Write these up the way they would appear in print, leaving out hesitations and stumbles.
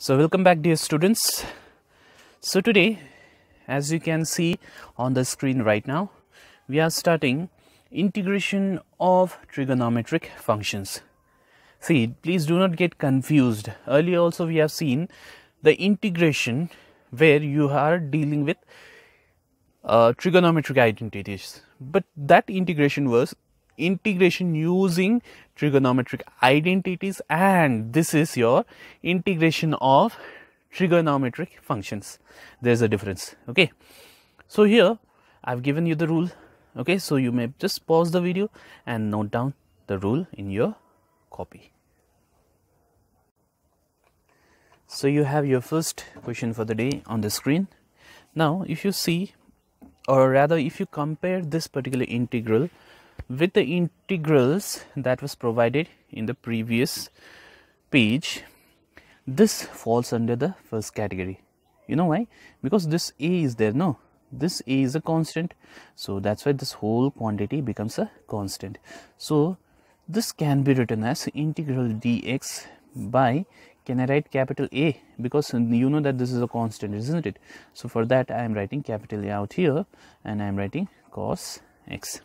So welcome back, dear students. So today, as you can see on the screen right now, we are starting integration of trigonometric functions. See, please do not get confused. Earlier also we have seen the integration where you are dealing with trigonometric identities, but that integration was integration using trigonometric identities, and this is your integration of trigonometric functions. There's a difference. Okay, so here I've given you the rule. Okay, so you may just pause the video and note down the rule in your copy. So you have your first question for the day on the screen. Now if you see, or rather if you compare this particular integral with the integrals that was provided in the previous page, this falls under the first category. You know why? Because this a is there, no? This a is a constant, so that's why this whole quantity becomes a constant. So this can be written as integral dx by, can I write capital A? Because you know that this is a constant, isn't it? So for that I am writing capital A out here and I am writing cos x.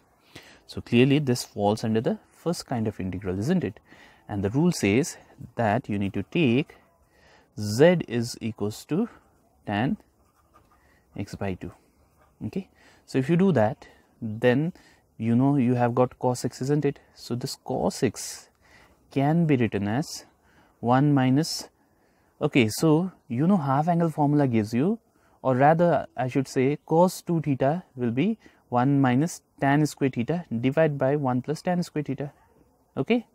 So clearly this falls under the first kind of integral, isn't it? And the rule says that you need to take z is equals to tan x by 2. Okay, so if you do that, then you know you have got cos x, isn't it? So this cos x can be written as 1 minus, okay, so you know half angle formula gives you, or rather I should say cos 2 theta will be 1 minus tan square theta divided by 1 plus tan square theta. Okay,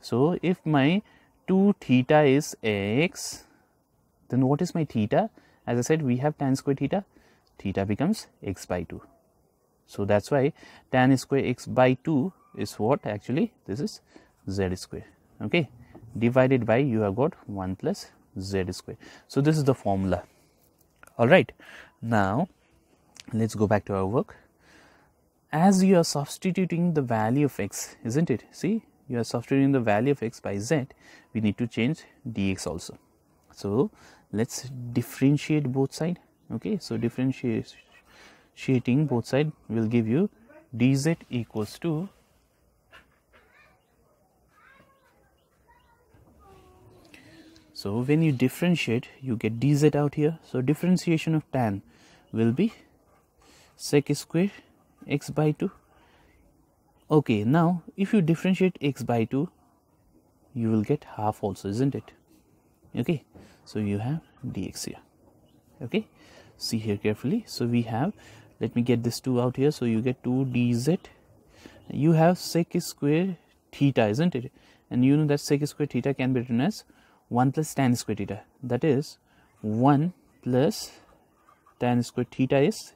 so if my 2 theta is x, then what is my theta? As I said, we have tan square theta. Theta becomes x by 2. So that's why tan square x by 2 is what? Actually this is z square. Okay, divided by, you have got 1 plus z square. So this is the formula. All right, now let's go back to our work. As you are substituting the value of x, isn't it? See, you are substituting the value of x by z, we need to change dx also. So let's differentiate both sides. Okay, so differentiating both sides will give you dz equals to, so when you differentiate you get dz out here. So differentiation of tan will be sec square x by 2. Okay, now if you differentiate x by 2, you will get half also, isn't it? Okay, so you have dx here. Okay, see here carefully. So we have, let me get this 2 out here. So you get 2 dz. You have sec square theta, isn't it? And you know that sec square theta can be written as 1 plus tan square theta. That is 1 plus tan square theta is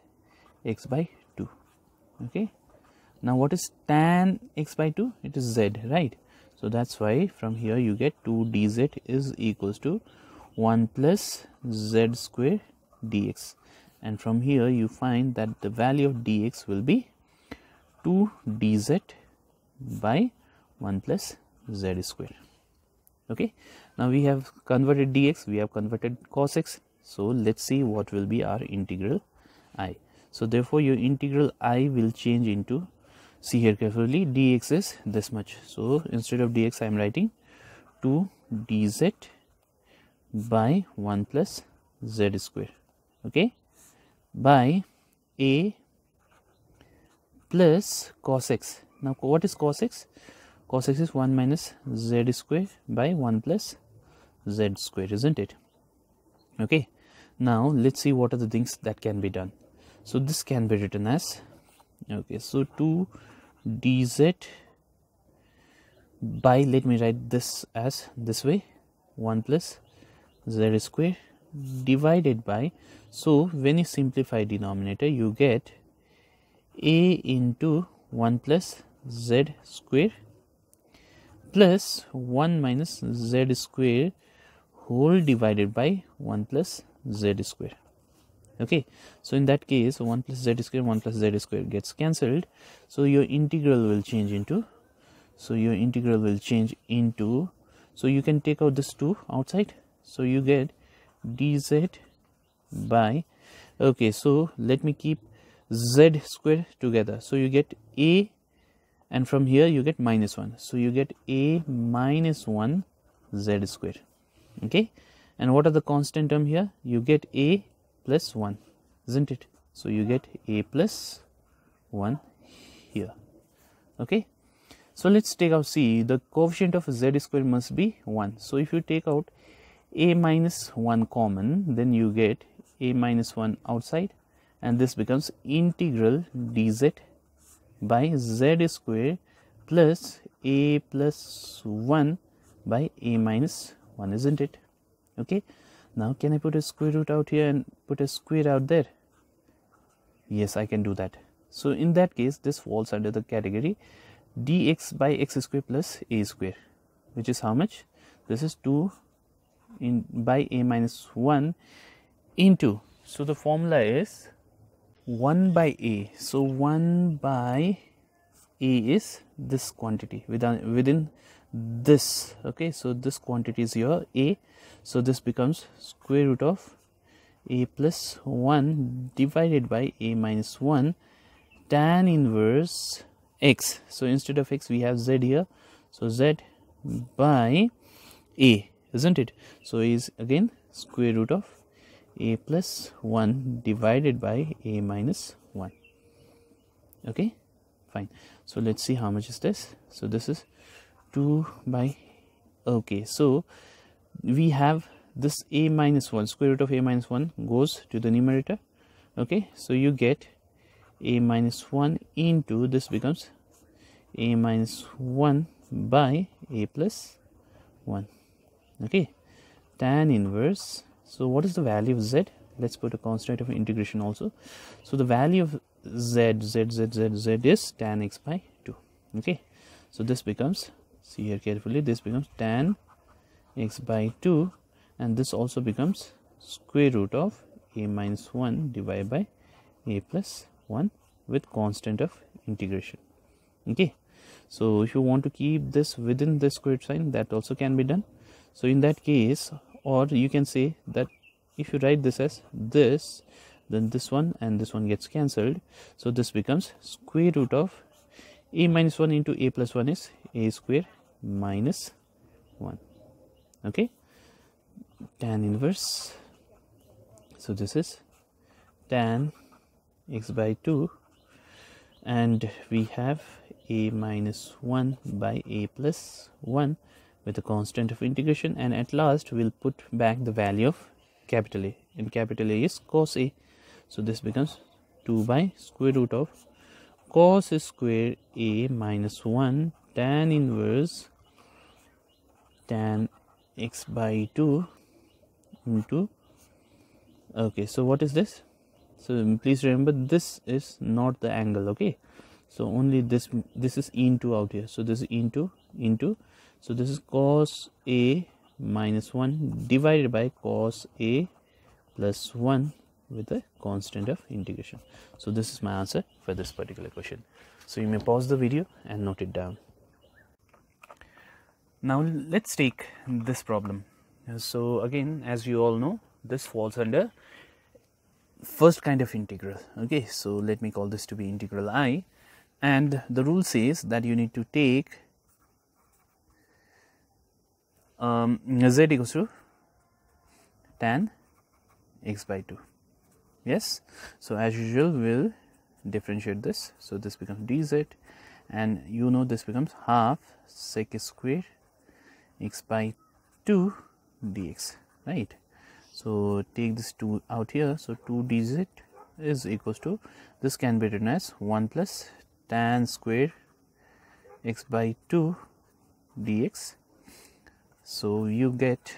x by 2. Okay, now what is tan x by 2? It is z, right? So that's why from here you get 2 dz is equals to 1 plus z square dx, and from here you find that the value of dx will be 2 dz by 1 plus z square. Okay, now we have converted dx, we have converted cos x. So let's see what will be our integral I. So therefore your integral I will change into, see here carefully, dx is this much. So instead of dx I am writing 2 dz by 1 plus z square. Okay, by a plus cos x. Now what is cos x? Cos x is 1 minus z square by 1 plus z square, isn't it? Okay, now let's see what are the things that can be done. So this can be written as, okay, so 2 dz by, let me write this as this way, 1 plus z square divided by, so when you simplify denominator you get a into 1 plus z square plus 1 minus z square whole divided by 1 plus z square. Okay, so in that case 1 plus z square, 1 plus z square gets cancelled. So your integral will change into, so you can take out this 2 outside. So you get dz by, okay, so let me keep z square together. So you get a, and from here you get minus 1. So you get a minus 1 z square. Okay, and what are the constant term here? You get a plus 1, isn't it? So you get a plus 1 here. Okay, so let's take out, see, the coefficient of z square must be 1. So if you take out a minus 1 common, then you get a minus 1 outside, and this becomes integral dz by z square plus a plus 1 by a minus 1, isn't it? Okay, now can I put a square root out here and put a square out there? Yes, I can do that. So in that case, this falls under the category dx by x square plus a square, which is how much? This is 2 by a minus 1 into, so the formula is 1 by a. So 1 by a is this quantity within this. Okay, so this quantity is your a. So this becomes square root of a plus 1 divided by a minus 1 tan inverse x. So instead of x we have z here, so z by a, isn't it? So is again square root of a plus 1 divided by a minus 1. Okay, fine. So let's see how much is this. So this is 2 by, okay, so we have this a minus 1, square root of a minus 1 goes to the numerator. Okay, so you get a minus 1 into, this becomes a minus 1 by a plus 1. Okay, tan inverse, so what is the value of z? Let's put a constant of integration also. So the value of z is tan x by 2. Okay, so this becomes, see here carefully, this becomes tan x by 2, and this also becomes square root of a minus 1 divided by a plus 1 with constant of integration. Okay, so if you want to keep this within the square sign, that also can be done. So in that case, or you can say that if you write this as this, then this one and this one gets cancelled. So this becomes square root of a minus 1 into a plus 1 is a square minus 1. Okay, tan inverse, so this is tan x by 2, and we have a minus 1 by a plus 1 with a constant of integration, and at last we'll put back the value of capital A, and capital A is cos A. So this becomes 2 by square root of cos square A minus 1 tan inverse tan x by 2 into, okay, so what is this? So please remember, this is not the angle. Okay, so only this is into out here, so this is into, so this is cos A minus 1 divided by cos A plus 1 with a constant of integration. So this is my answer for this particular question. So you may pause the video and note it down. Now let's take this problem. So again, as you all know, this falls under first kind of integral. Okay, so let me call this to be integral I, and the rule says that you need to take z equals to tan x by 2. Yes, so as usual we'll differentiate this, so this becomes dz, and you know this becomes half sec square x by 2 dx, right? So take this 2 out here, so 2 dz is equals to, this can be written as 1 plus tan square x by 2 dx. So you get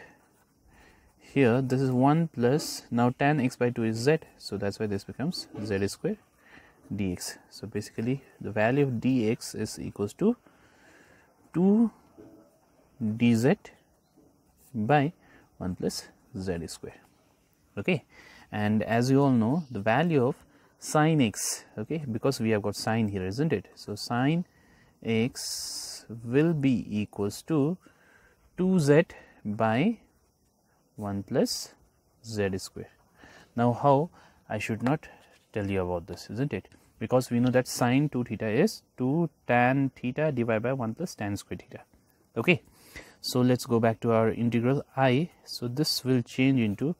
here, this is 1 plus, now tan x by 2 is z, so that's why this becomes z square dx. So basically the value of dx is equals to 2 dz by 1 plus z square. Okay, and as you all know, the value of sine x, okay, because we have got sine here, isn't it? So sine x will be equals to 2z by 1 plus z square. Now how I should not tell you about this, isn't it? Because we know that sine 2 theta is 2 tan theta divided by 1 plus tan square theta. Okay, so let's go back to our integral I. So this will change into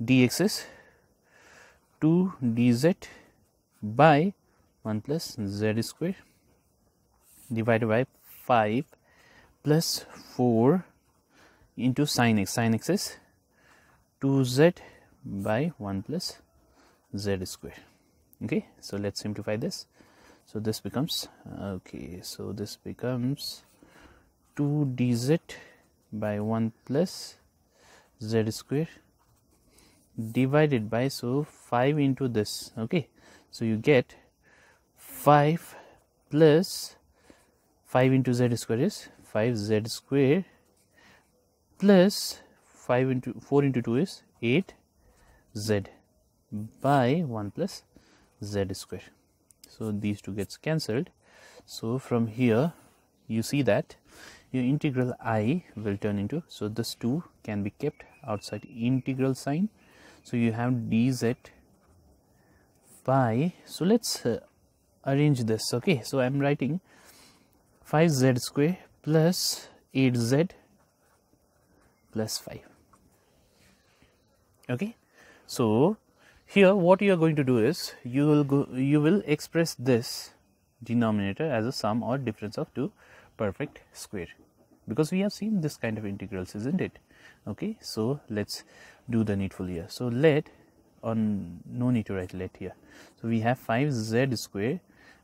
dx is 2 dz by 1 plus z square divided by 5 plus 4 into sin x. Sin x is 2z by 1 plus z square. Okay, so let's simplify this. So this becomes, okay, so this becomes 2 dz by 1 plus z square divided by, so 5 into this. Okay, so you get 5 plus 5 into z square is 5z square plus 5 into 4 into 2 is 8z by 1 plus z square. So these two gets cancelled. So from here you see that your integral I will turn into, so this 2 can be kept outside integral sign. So you have dz by, so let's arrange this. Okay, so I am writing 5z square plus 8z plus 5. Okay, so here what you are going to do is you will express this denominator as a sum or difference of two perfect square, because we have seen this kind of integrals, isn't it? Okay, so let's do the needful here. So let, on no need to write let here. So we have 5z square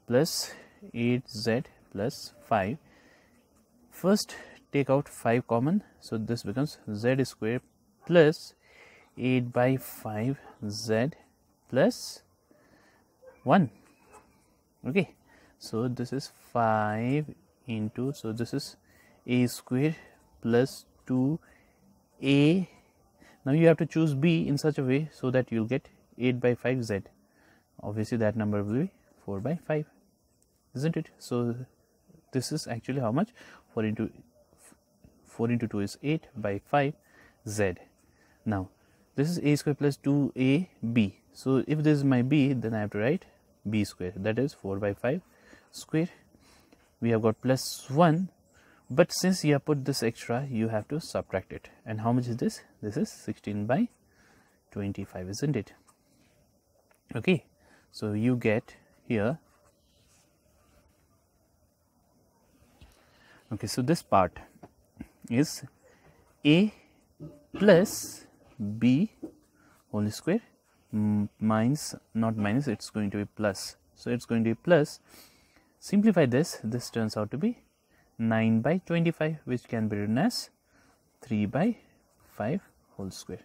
plus 8z plus 5. First take out 5 common, so this becomes z square plus 8 by 5 z plus 1. Okay, so this is 5 into, so this is a square plus 2a. Now you have to choose b in such a way so that you'll get 8 by 5 z. Obviously that number will be 4 by 5, isn't it? So this is actually how much? 4 into 2 is 8 by 5 z. Now this is a square plus 2ab. So if this is my b, then I have to write b square, that is 4 by 5 square. We have got plus 1, but since you have put this extra, you have to subtract it. And how much is this? This is 16 by 25, isn't it? Okay, so you get here, okay, so this part is a plus b whole square minus, not minus, it's going to be plus. So it's going to be plus. Simplify this, this turns out to be 9 by 25, which can be written as 3 by 5 whole square.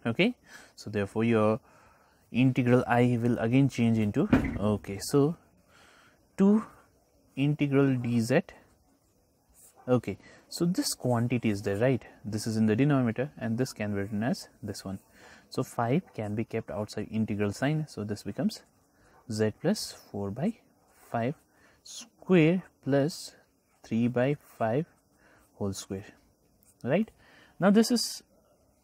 Okay, so therefore your integral I will again change into, okay, so 2 integral dz. Okay, so this quantity is there, right? This is in the denominator and this can be written as this one. So 5 can be kept outside integral sign, so this becomes z plus 4 by 5 square plus 3 by 5 whole square, right? Now this is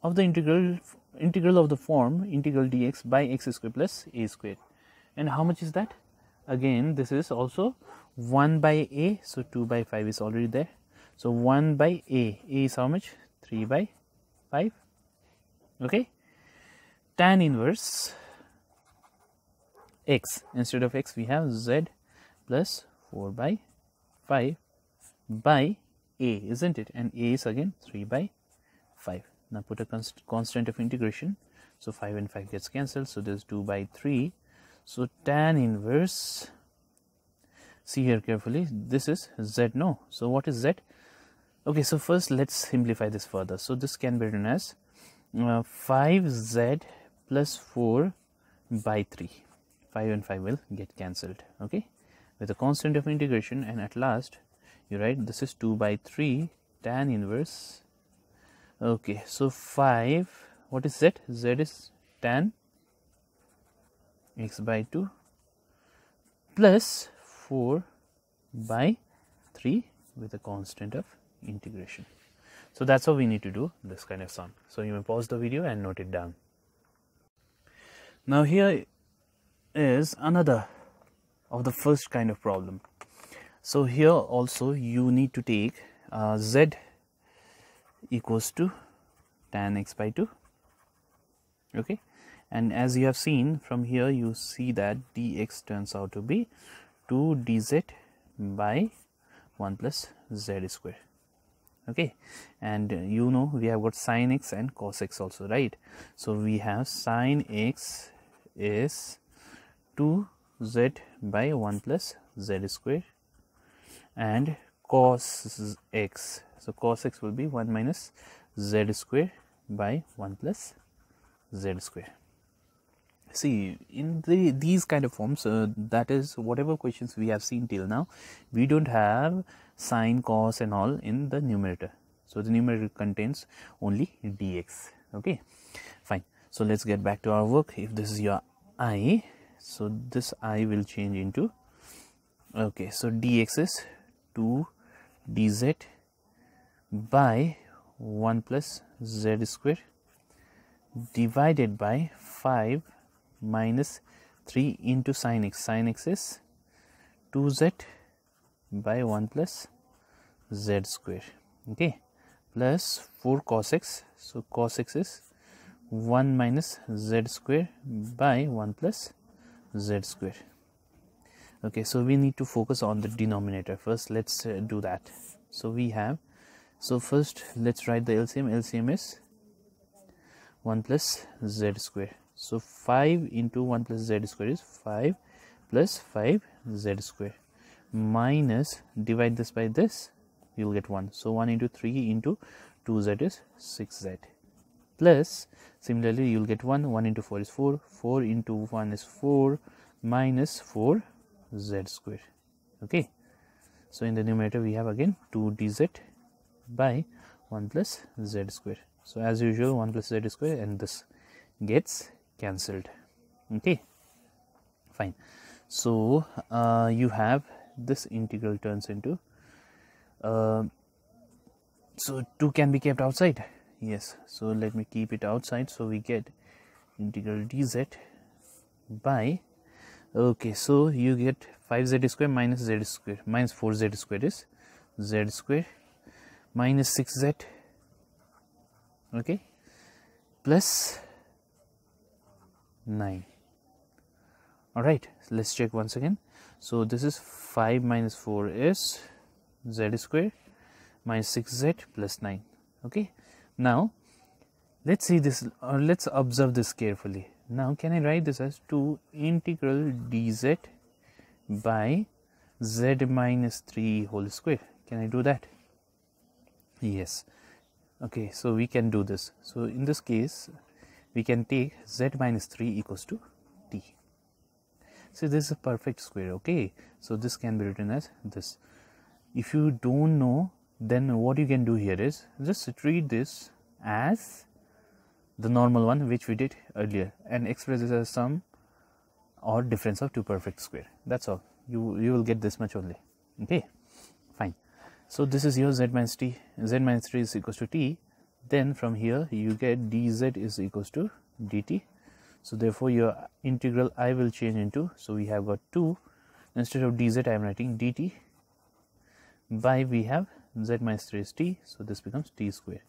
of the integral of the form integral dx by x square plus a square. And how much is that? Again, this is also 1 by a, so 2 by 5 is already there. So 1 by a is how much? 3 by 5. Okay, tan inverse x, instead of x we have z plus 4 by 5 by a, isn't it? And a is again 3 by 5. Now put a constant of integration, so 5 and 5 gets cancelled, so there's 2 by 3. So tan inverse, see here carefully, this is z, no? So what is z? Okay, so first let's simplify this further. So this can be written as 5z plus 4 by 3. 5 and 5 will get cancelled, okay, with a constant of integration, and at last you write this is 2 by 3 tan inverse. Okay, so 5, what is z? Z is tan x by 2 plus 4 by 3 with a constant of integration. So that's how we need to do this kind of sum. So you may pause the video and note it down. Now here is another of the first kind of problem. So here also you need to take z equals to tan x by 2. Okay, and as you have seen from here, you see that dx turns out to be 2 dz by 1 plus z square. Okay, and you know we have got sin x and cos x also, right? So we have sin x is 2z by 1 plus z square, and cos x, so cos x will be 1 minus z square by 1 plus z square. See, in these kind of forms, that is whatever questions we have seen till now, we don't have sine, cos and all in the numerator. So the numerator contains only dx. Okay, fine. So let's get back to our work. If this is your I, so this I will change into, okay, so dx is 2 dz by 1 plus z square divided by 5 minus 3 into sin x. Sin x is 2z by 1 plus z square. Okay, plus 4 cos x. So cos x is 1 minus z square by 1 plus z square. Okay, so we need to focus on the denominator first. Let's do that. So we have, so first let's write the LCM. LCM is 1 plus z square. So 5 into 1 plus z square is 5 plus 5 z square, minus, divide this by this, you will get 1. So 1 into 3 into 2z is 6z, plus similarly you will get 1 into 4 is 4, 4 into 1 is 4, minus 4z square. Okay, so in the numerator we have again 2 dz by 1 plus z square. So as usual 1 plus z square, and this gets cancelled. Okay, fine. So you have this integral turns into, so 2 can be kept outside. Yes, so let me keep it outside. So we get integral dz by, okay, so you get 5z square minus z square, minus 4z square is z square, minus 6z, okay, plus 9. All right, so let's check once again. So this is 5 minus 4 is z square minus 6z plus 9. Okay, now let's see this, or let's observe this carefully. Now can I write this as 2 integral dz by z minus 3 whole square? Can I do that? Yes. Okay, so we can do this. So in this case we can take z minus 3 equals to t. So this is a perfect square. Okay, so this can be written as this. If you don't know, then what you can do here is just treat this as the normal one which we did earlier and express this as sum or difference of two perfect square. That's all. You will get this much only. Okay, fine. So this is your z minus t, z minus 3 is equals to t. Then from here you get dz is equals to dt. So therefore your integral I will change into, so we have got 2, instead of dz I am writing dt by, we have z minus 3 is t, so this becomes t square.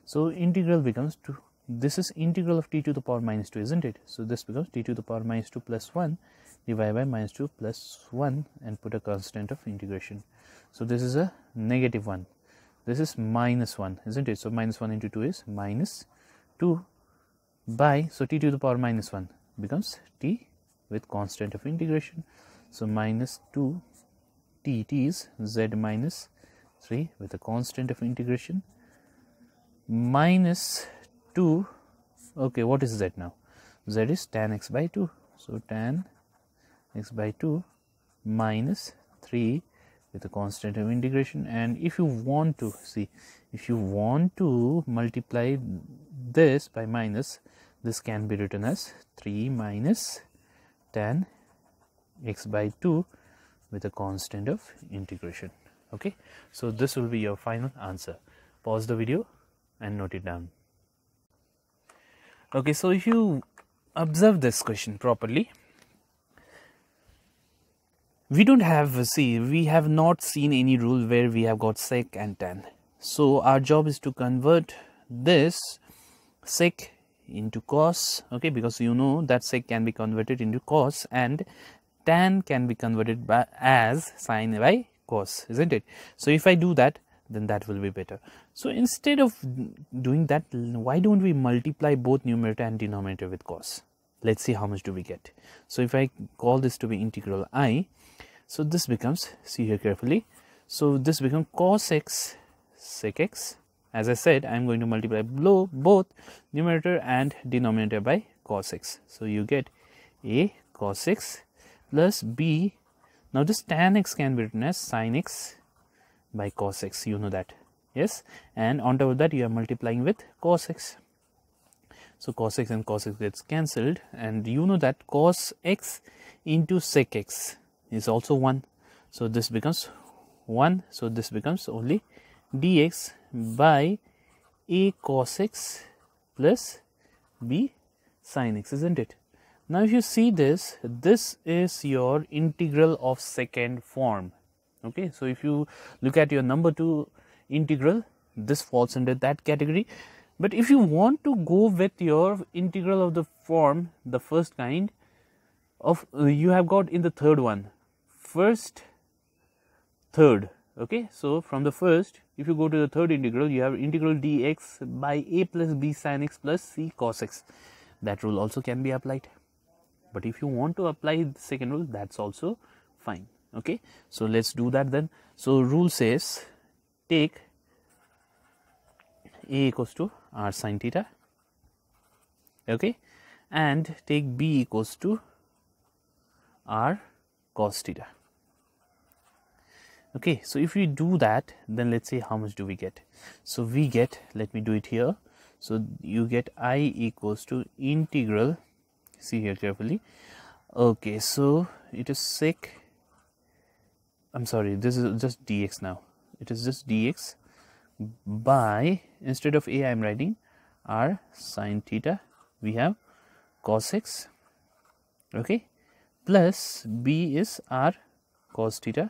So integral becomes 2. This is integral of t to the power minus 2, isn't it? So this becomes t to the power minus 2 plus 1 divided by minus 2 plus 1 and put a constant of integration. So this is a negative 1. This is minus 1, isn't it? So minus 1 into 2 is minus 2 by, so t to the power minus 1 becomes t with constant of integration. So minus 2 t is z minus 3 with a constant of integration minus 2. Okay, what is z now? Z is tan x by 2. So tan x by 2 minus 3 with a constant of integration. And if you want to see, if you want to multiply this by minus, this can be written as 3 minus tan x by 2 with a constant of integration. Okay, so this will be your final answer. Pause the video and note it down. Okay, so if you observe this question properly, we have not seen any rule where we have got sec and tan. So our job is to convert this sec into cos, okay, because you know that sec can be converted into cos and tan can be converted as sine by cos, isn't it? So if I do that, then that will be better. So instead of doing that, why don't we multiply both numerator and denominator with cos? Let's see how much do we get. So if I call this to be integral I, so this becomes, see here carefully, so this becomes cos x sec x. As I said, I am going to multiply both numerator and denominator by cos x. So you get a cos x plus b. Now this tan x can be written as sin x by cos x, you know that, yes, and on top of that you are multiplying with cos x. So cos x and cos x gets cancelled, and you know that cos x into sec x is also 1. So this becomes 1. So this becomes only dx by a cos x plus b sin x, isn't it? Now if you see this, this is your integral of second form. Okay, so if you look at your number 2 integral, this falls under that category. But if you want to go with your integral of the form, the first kind of, you have got in the third one, first, third. Okay, so from the first, if you go to the third integral, you have integral dx by a plus b sin x plus c cos x. That rule also can be applied. But if you want to apply the second rule, that's also fine. Okay, so let's do that then. So rule says take a equals to r sin theta, okay, and take b equals to r cos theta. Okay, so if we do that, then let's see how much do we get. So we get, let me do it here. So you get I equals to integral, see here carefully. Okay, so it is sec, I'm sorry, this is just dx now. It is just dx by, instead of a I am writing r sin theta, we have cos x, okay, plus b is r cos theta,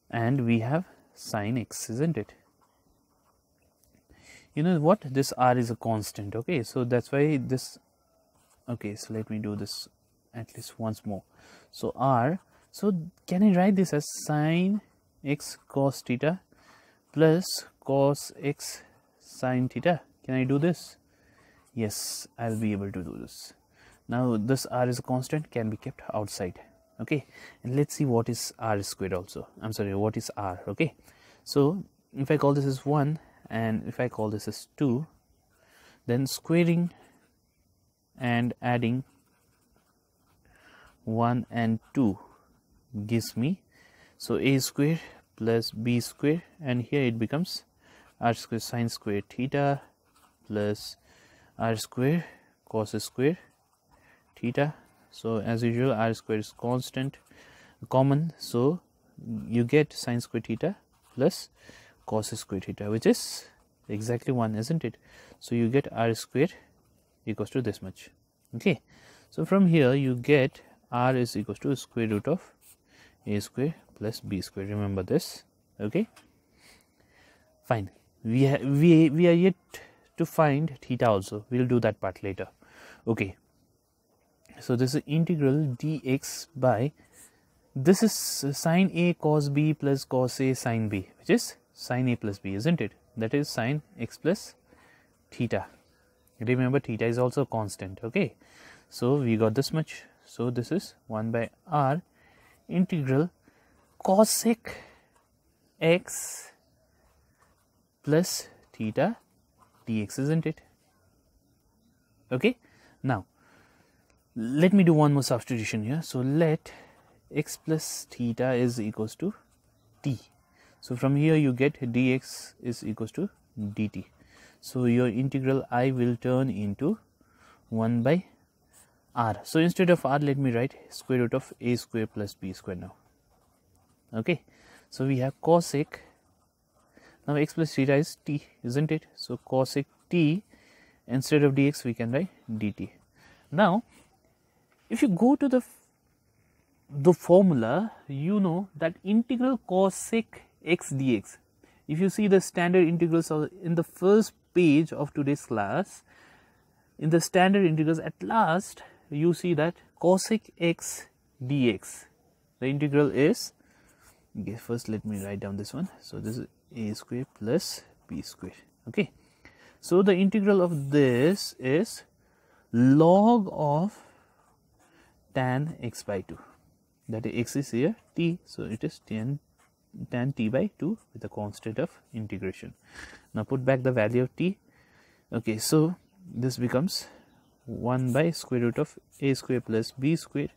and we have sin x, isn't it? You know what, this r is a constant, okay, so that's why this, okay, so let me do this at least once more. So r, so can I write this as sin x cos theta plus cos x sin theta? Can I do this? Yes, I'll be able to do this. Now this r is a constant, can be kept outside. Okay, and let's see what is r squared also. I'm sorry, what is r? Okay, so if I call this as 1 and if I call this as 2, then squaring and adding 1 and 2 gives me, so a square plus b square, and here it becomes r square sin square theta plus r square cos square theta. So as usual, r square is constant, common, so you get sin square theta plus cos square theta, which is exactly 1, isn't it? So you get r square equals to this much. Okay, so from here you get r is equals to square root of a square plus b square. Remember this. Okay, fine. We are yet to find theta also. We'll do that part later. Okay, so this is integral dx by, this is sin a cos b plus cos a sin b, which is sin a plus b, isn't it? That is sin x plus theta. Remember, theta is also constant. Okay, so we got this much. So this is 1 by r integral cosec x plus theta dx, isn't it? Okay, now let me do one more substitution here. So let x plus theta is equals to t. So from here you get dx is equals to dt. So your integral I will turn into 1 by r. So instead of r, let me write square root of a square plus b square now. Okay, so we have cosec, Now x plus theta is t, isn't it? So cosec t, instead of dx we can write dt. Now if you go to the formula, you know that integral cosec x dx, if you see the standard integrals in the first page of today's class, in the standard integrals, at last you see that cosec x dx, the integral is, okay, first let me write down this one. So this is a square plus b square. Okay, so the integral of this is log of tan x by 2, that is x is here t, so it is tan t by 2 with a constant of integration. Now put back the value of t. Okay, so this becomes 1 by square root of a square plus b square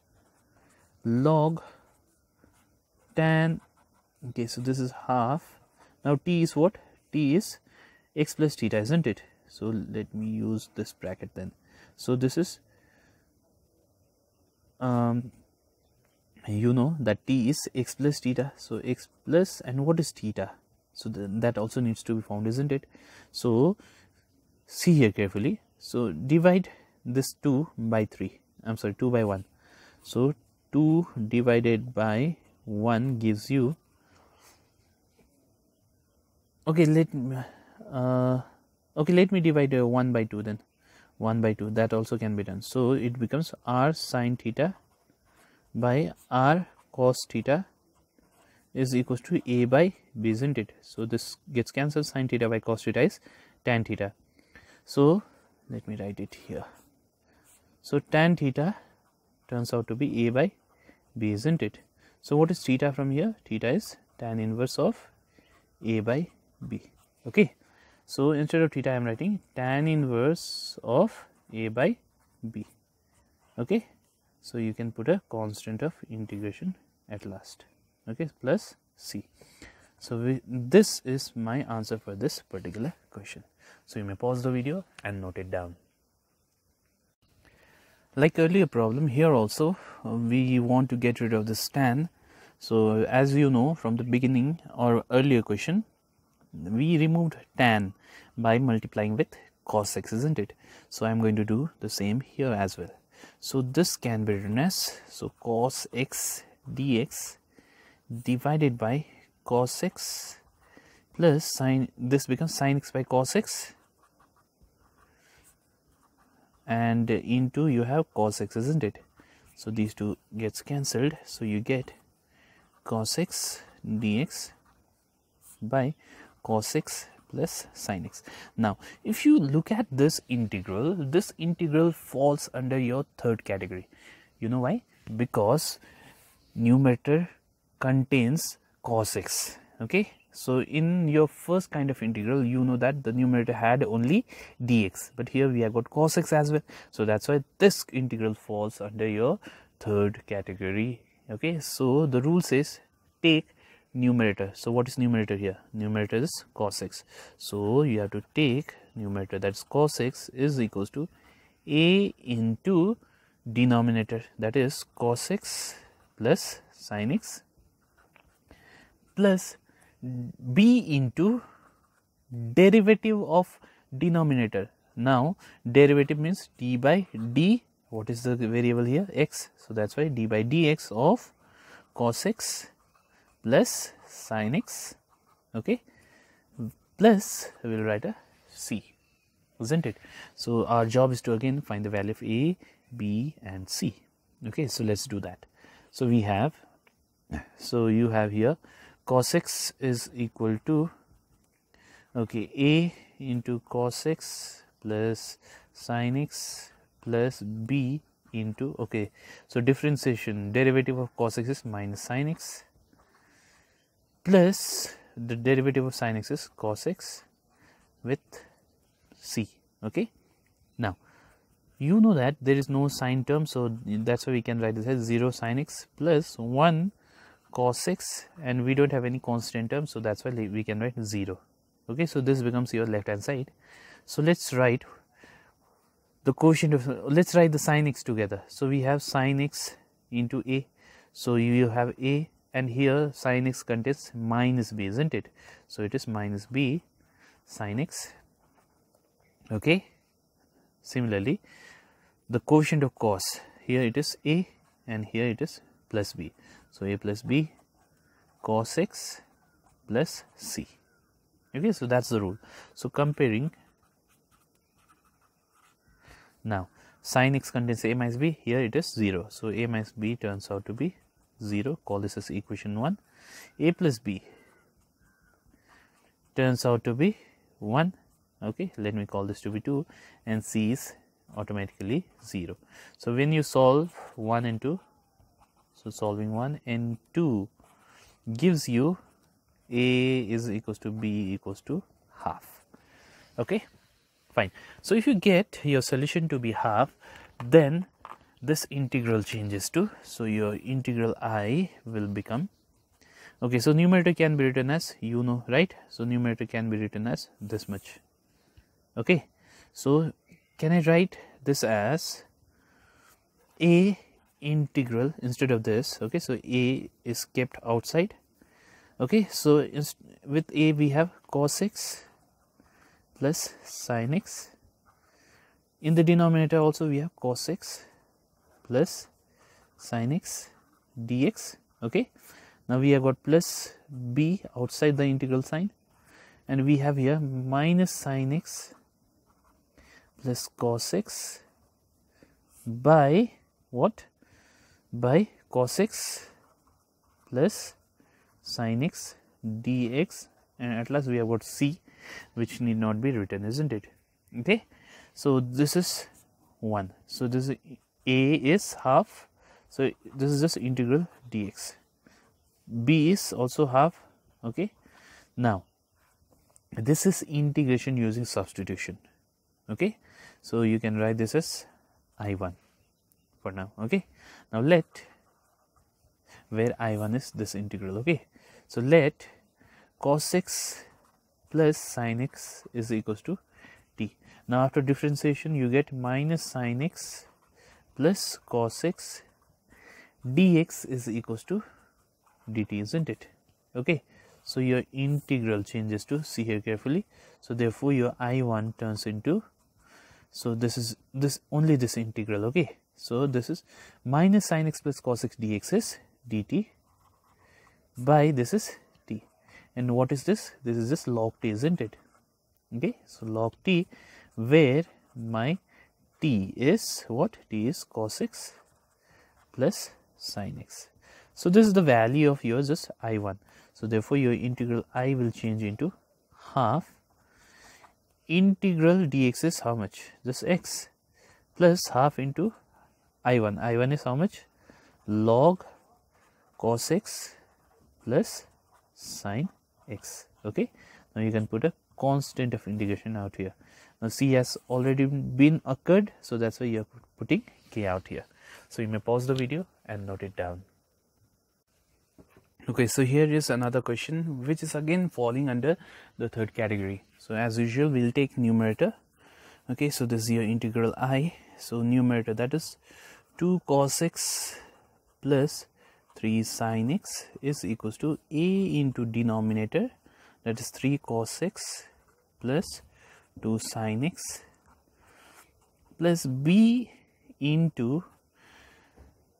log tan, okay, so this is half. Now t is what? T is x plus theta, isn't it? So let me use this bracket then. So this is you know that t is x plus theta, so x plus, and what is theta? So that also needs to be found, isn't it? So see here carefully. So divide this 2 by 3, I'm sorry, 2 by 1. So 2 divided by 1 gives you, okay, let me divide 1 by 2 then. 1 by 2, that also can be done. So it becomes r sin theta by r cos theta is equals to a by b, isn't it? So this gets cancelled. Sin theta by cos theta is tan theta. So let me write it here. So tan theta turns out to be a by b, isn't it? So what is theta from here? Theta is tan inverse of a by b. Okay, so instead of theta I am writing tan inverse of a by b. Okay, so you can put a constant of integration at last. Okay, plus c. So this is my answer for this particular question. So you may pause the video and note it down. Like earlier problem, here also we want to get rid of this tan. So as you know from the beginning or earlier question, we removed tan by multiplying with cos x, isn't it? So I am going to do the same here as well. So this can be written as, so cos x dx divided by cos x plus sin, this becomes sin x by cos x, and into you have cos x, isn't it? So these two gets cancelled, so you get cos x dx by cos x plus sin x. Now if you look at this integral falls under your third category. You know why? Because numerator contains cos x. Okay, so in your first kind of integral, you know that the numerator had only dx, but here we have got cos x as well. So that's why this integral falls under your third category. Okay, so the rule says take numerator. So what is numerator here? Numerator is cos x. So you have to take numerator, that's cos x is equals to a into denominator, that is cos x plus sin x, plus b into derivative of denominator. Now derivative means d by d, what is the variable here? X. So that's why d by dx of cos x plus sin x, okay, plus we will write a c, isn't it? So our job is to again find the value of a, b and c. Okay, so let's do that. So we have, so you have here cos x is equal to, okay, a into cos x plus sin x plus b into, okay, so differentiation, derivative of cos x is minus sin x plus the derivative of sin x is cos x with c. Okay, now you know that there is no sine term, so that's why we can write this as 0 sin x plus 1 cos x, and we don't have any constant term, so that's why we can write 0. Okay, so this becomes your left hand side. So let's write the quotient of, let's write the sin x together. So we have sin x into a, so you have a and here sin x contains minus b, isn't it? So it is minus b sin x. Okay, similarly the quotient of cos, here it is a and here it is plus b, so a plus b cos x plus c. Okay, so that's the rule. So comparing, now sin x contains a minus b, here it is 0, so a minus b turns out to be 0, call this as equation 1. A plus b turns out to be 1, okay, let me call this to be 2, and c is automatically 0. So when you solve 1 and 2, so solving 1 and 2 gives you a is equals to b equals to half. Okay, fine. So if you get your solution to be half, then this integral changes to, so your integral I will become, okay, so numerator can be written as, you know, right? So numerator can be written as this much. Okay, so can I write this as a integral instead of this? Okay, so a is kept outside. Okay, so with a we have cos x plus sin x. In the denominator also we have cos x plus sin x dx. Okay, now we have got plus b outside the integral sign, and we have here minus sin x plus cos x by what? By cos x plus sin x dx, and at last we have got c, which need not be written, isn't it? Okay, so this is 1, so this is a is half, so this is just integral dx. B is also half. Okay, now this is integration using substitution. Okay, so you can write this as I1 for now. Okay, now let, where I1 is this integral. Okay, so let cos x plus sin x is equals to t. Now after differentiation you get minus sin x plus cos x dx is equals to dt, isn't it? Okay, so your integral changes to, see here carefully, so therefore your I1 turns into, so this is this only this integral. Okay, so this is minus sin x plus cos x dx is dt by this is t, and what is this? This is just log t, isn't it? Okay, so log t, where my t is what? T is cos x plus sin x. So this is the value of yours is I1. So therefore your integral I will change into half integral dx is how much? This x plus half into I1. I1 is how much? Log cos x plus sin x. Okay, now you can put a constant of integration out here. Now c has already been occurred, so that's why you are putting k out here. So you may pause the video and note it down. Okay, so here is another question which is again falling under the third category. So as usual we'll take numerator. Okay, so this is your integral I. So numerator, that is 2 cos x plus 3 sin x is equals to a into denominator, that is 3 cos x plus 2 sin x plus b into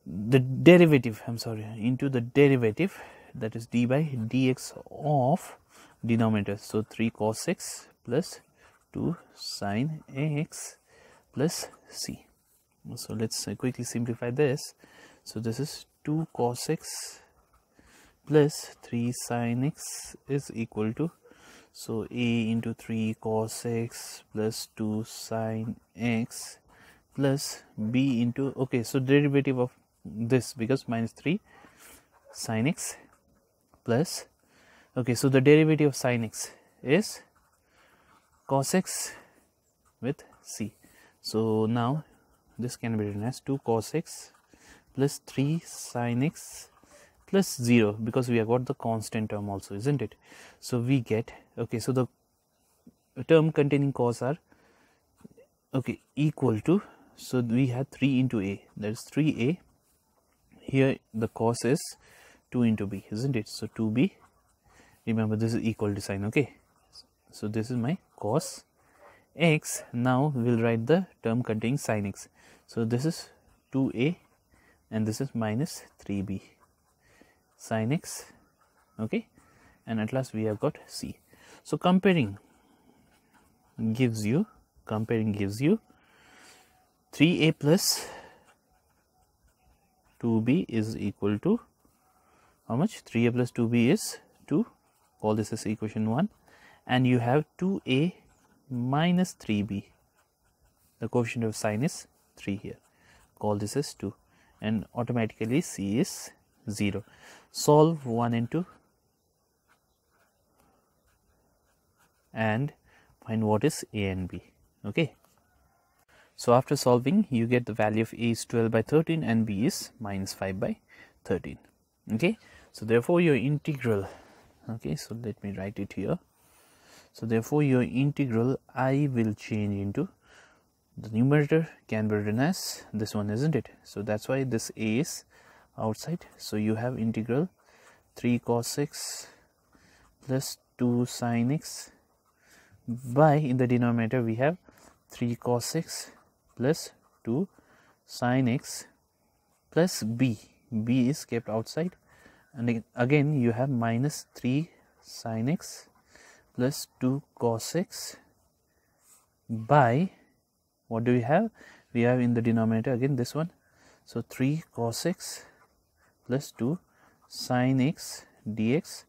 the derivative, into the derivative, that is d by dx of denominator. So 3 cos x plus 2 sin x plus c. So let's quickly simplify this. So this is 2 cos x plus 3 sin x is equal to, so a into 3 cos x plus 2 sin x plus b into, okay, so derivative of this, because minus 3 sin x plus, okay, so the derivative of sin x is cos x with c. So now this can be written as 2 cos x plus 3 sin x plus 0, because we have got the constant term also, isn't it? So we get, okay, so the term containing cos are, okay, equal to, so we have 3 into a, that is 3a. Here the cos is 2 into b, isn't it? So 2b, remember this is equal to sign, okay? So this is my cos x. Now we'll write the term containing sin x. So this is 2a and this is minus 3b sin x, okay? And at last we have got c. So comparing gives you 3a plus 2b is equal to how much? 3a plus 2b is 2. Call this as equation 1. And you have 2a minus 3b. The coefficient of sin is 3 here. Call this as 2. And automatically c is 0. Solve 1 and 2 and find what is a and b, okay? So after solving, you get the value of a is 12 by 13 and b is minus 5 by 13, okay? So therefore your integral, okay, so let me write it here. So therefore your integral I will change into, the numerator can be written as this one, isn't it? So that's why this a is outside. So you have integral 3 cos x plus 2 sin x by, in the denominator we have 3 cos x plus 2 sin x plus b. B is kept outside, and again you have minus 3 sin x plus 2 cos x by, what do we have? We have in the denominator again this one. So 3 cos x plus 2 sin x dx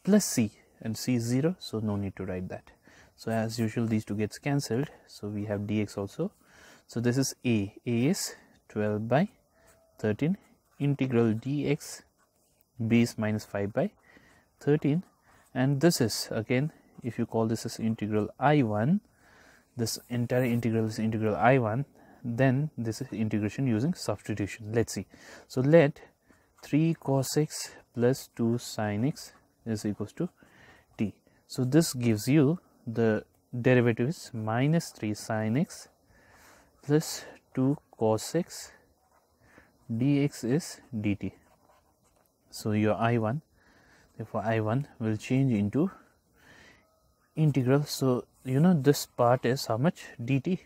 plus c, and c is 0, so no need to write that. So as usual these two gets cancelled, so we have dx also. So this is a is 12 by 13 integral dx, b is minus 5 by 13, and this is again, if you call this as integral I1, this entire integral is integral I1, then this is integration using substitution. Let's see. So let 3 cos x plus 2 sin x is equals to t. So this gives you, the derivative is minus 3 sin x plus 2 cos x dx is dt. So your I1, therefore I1 will change into integral. So you know this part is how much? dt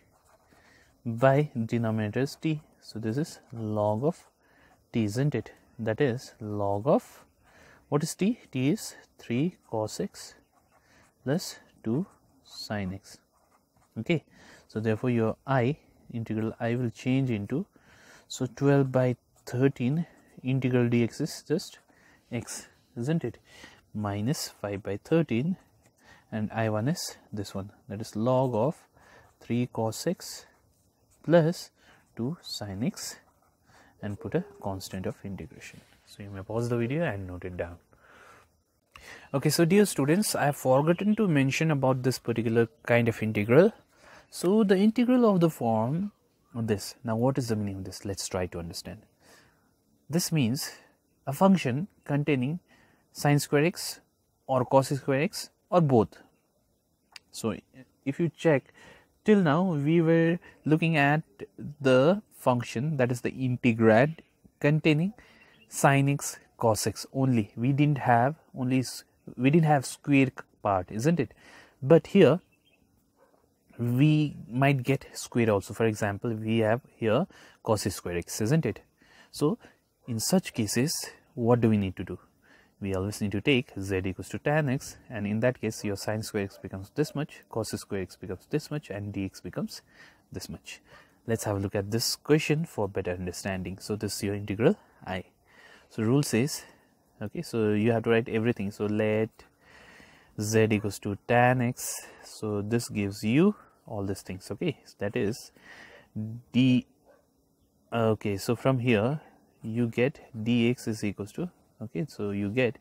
by denominator is t. So this is log of t, isn't it? That is log of, what is t? T is 3 cos x plus 2 sin x, okay? So therefore your I, integral I will change into, so 12 by 13 integral dx is just x, isn't it? Minus 5 by 13, and I1 is this one, that is log of 3 cos x plus 2 sin x, and put a constant of integration. So you may pause the video and note it down. Okay, so dear students, I have forgotten to mention about this particular kind of integral. So the integral of the form of this, now what is the meaning of this? Let's try to understand. This means a function containing sin square x or cos square x or both. So if you check, till now we were looking at the function, that is the integrand containing sin x cos x only. We didn't have square part, isn't it? But here we might get square also. For example, we have here cos square x, isn't it? So in such cases, what do we need to do? We always need to take z equals to tan x, and in that case your sin square x becomes this much, cos square x becomes this much, and dx becomes this much. Let's have a look at this question for better understanding. So this is your integral I. So rule says, okay, so you have to write everything. So let z equals to tan x, so this gives you all these things, okay? So that is d, okay, so from here you get dx is equals to, okay, so you get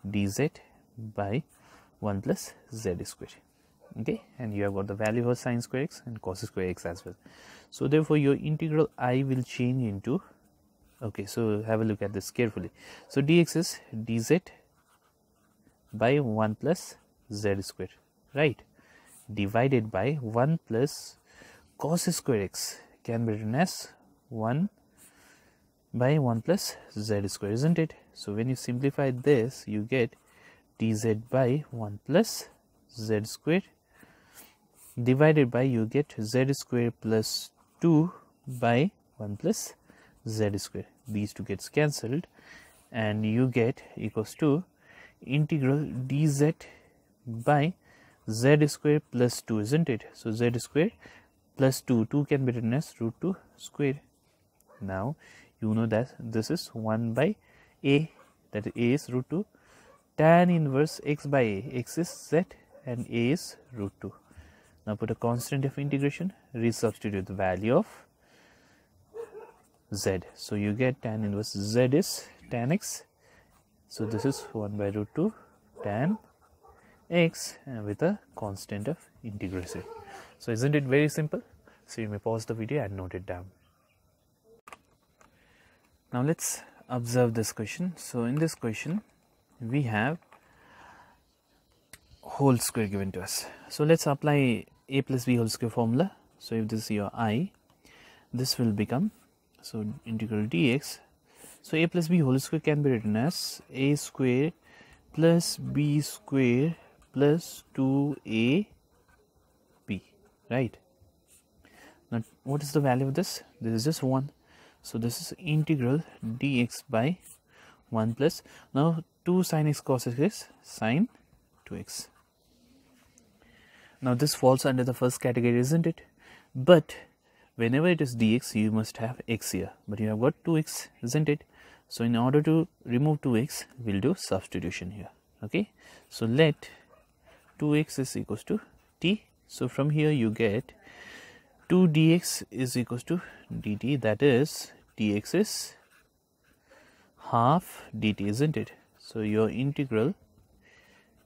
dz by 1 plus z square, okay, and you have got the value of sin square x and cos square x as well. So therefore your integral I will change into, okay, so have a look at this carefully. So dx is dz by 1 plus z square, right, divided by 1 plus cos square x can be written as 1 by 1 plus z square, isn't it? So when you simplify this, you get dz by 1 plus z square divided by, you get z square plus 2 by 1 plus z square. These two gets cancelled and you get equals to integral dz by z square plus 2, isn't it? So z square plus 2 can be written as root 2 square. Now you know that this is 1 by a, that a is root 2 tan inverse x by a. X is z and a is root 2. Now put a constant of integration, resubstitute the value of z. So you get tan inverse z is tan x. So this is 1 by root 2 tan x with a constant of integration. So isn't it very simple? So you may pause the video and note it down. Now let's observe this question. So in this question we have whole square given to us. So let's apply a plus b whole square formula. So if this is your I, this will become, so integral dx. So a plus b whole square can be written as a square plus b square plus 2ab, right? Now what is the value of this? This is just 1. So this is integral dx by 1 plus, now 2 sin x cos x is sin 2x. Now this falls under the first category, isn't it? But whenever it is dx, you must have x here, but you have got 2x, isn't it? So in order to remove 2x, we'll do substitution here. Okay, so let 2x is equals to t. So from here you get 2 dx is equals to dt, that is dx is half dt, isn't it? So your integral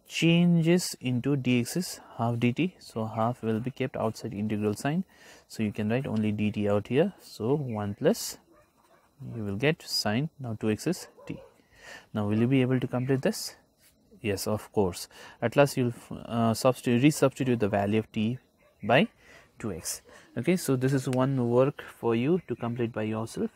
changes into dx is half dt, so half will be kept outside integral sign, so you can write only dt out here. So 1 plus, you will get sine, now 2x is t. Now will you be able to complete this? Yes, of course. At last you'll resubstitute the value of t by 2x. Okay, so this is one work for you to complete by yourself.